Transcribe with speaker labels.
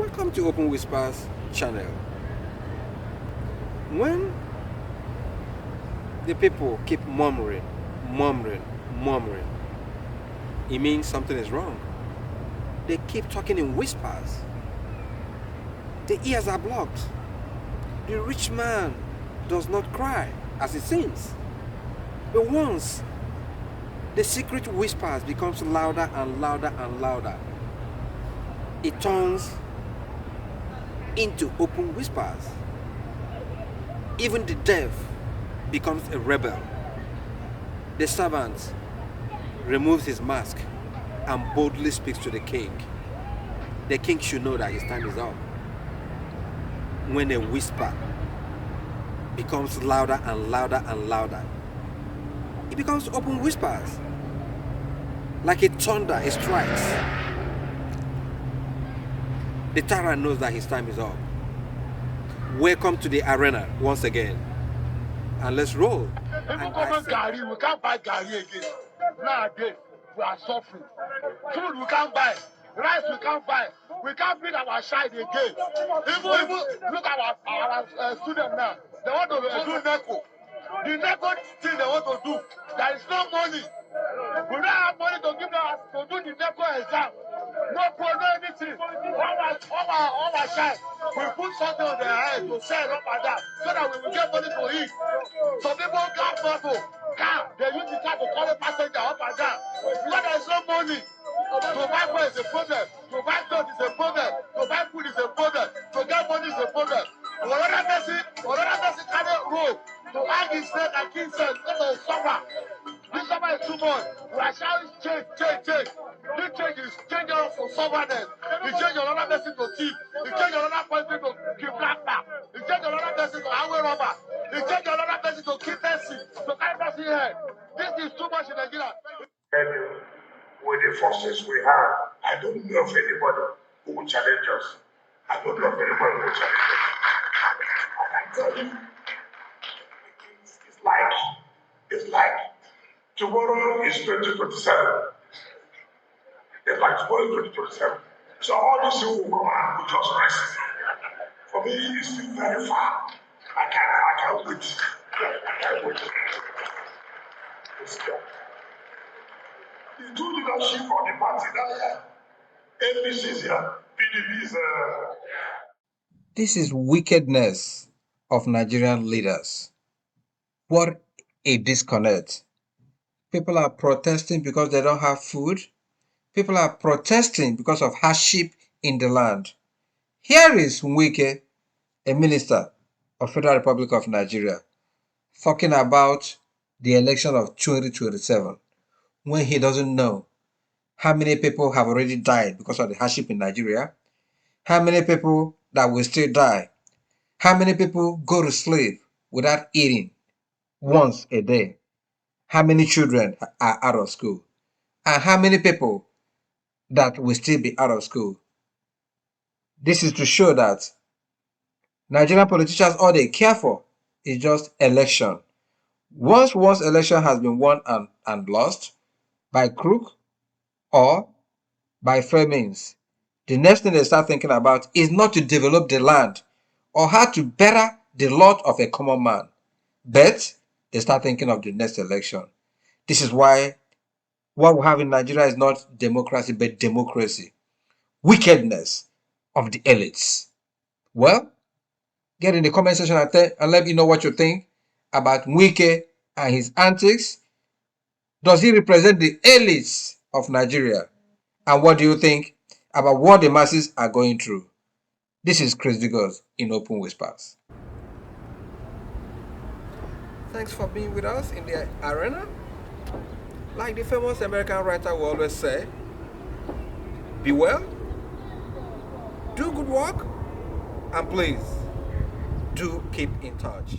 Speaker 1: Welcome to Open Whispers channel. When the people keep murmuring, it means something is wrong. They keep talking in whispers. The ears are blocked. The rich man does not cry as it seems. But once the secret whispers becomes louder and louder and louder, it turns into open whispers. Even the deaf becomes a rebel. The servant removes his mask and boldly speaks to the king. The king should know that his time is up. When a whisper becomes louder and louder and louder, it becomes open whispers. Like a thunder, it strikes. The tyrant knows that his time is up. Welcome to the arena once again. And let's roll.
Speaker 2: People come on Gary, we can't buy Gary again. Nowadays, we are suffering. Food we can't buy. Rice we can't buy. We can't feed our child again. Even look at our students now. They want to do NECO. The NECO thing they want to do, there is no money. We don't have money to give them to do the NECO exam. No pro, no anything. All our child, we put something on their head to sell up and down so that we will get money to eat. Some people got bottle, car, they use the car to call a passenger up and down. Because there is no money. To buy food is a problem. To buy clothes is a problem. To buy food is a problem. To get money is a problem. Another person cannot road to hang his neck and kill himself because of summer. This summer is too much. We are shouting change. This change is changing us from somberness. It change another person to thief. It change another person to kidnapper. It change another person to highway robber. It change another person to kill person. To carry person here. This is too much in Nigeria.
Speaker 3: With the forces we have, I don't know of anybody who will challenge us. I don't know of anybody who will challenge us. And I tell you, it's like tomorrow is 2027. It's like tomorrow is 2027. So all these people will come and put us rest. For me, it's still very far. I can't wait. I can't wait. The two leadership of the party now, APC is here, PDP is
Speaker 1: This is wickedness of Nigerian leaders. What a disconnect. People are protesting because they don't have food. People are protesting because of hardship in the land. Here is Wike, a minister of Federal Republic of Nigeria, talking about the election of 2027 when he doesn't know how many people have already died because of the hardship in Nigeria, how many people that will still die, how many people go to sleep without eating once a day, how many children are out of school, and how many people that will still be out of school. This is to show that Nigerian politicians, all they care for is just election. Once election has been won and lost by crook or by fair means, the next thing they start thinking about is not to develop the land or how to better the lot of a common man, but they start thinking of the next election. This is why what we have in Nigeria is not democracy, but democracy. Wickedness of the elites. Well, get in the comment section and let me know what you think about Wike and his antics. Does he represent the elites of Nigeria? And what do you think about what the masses are going through? This is Chris Digos in Open Whispers. Thanks for being with us in the arena. Like the famous American writer will always say, be well, do good work, and please do keep in touch.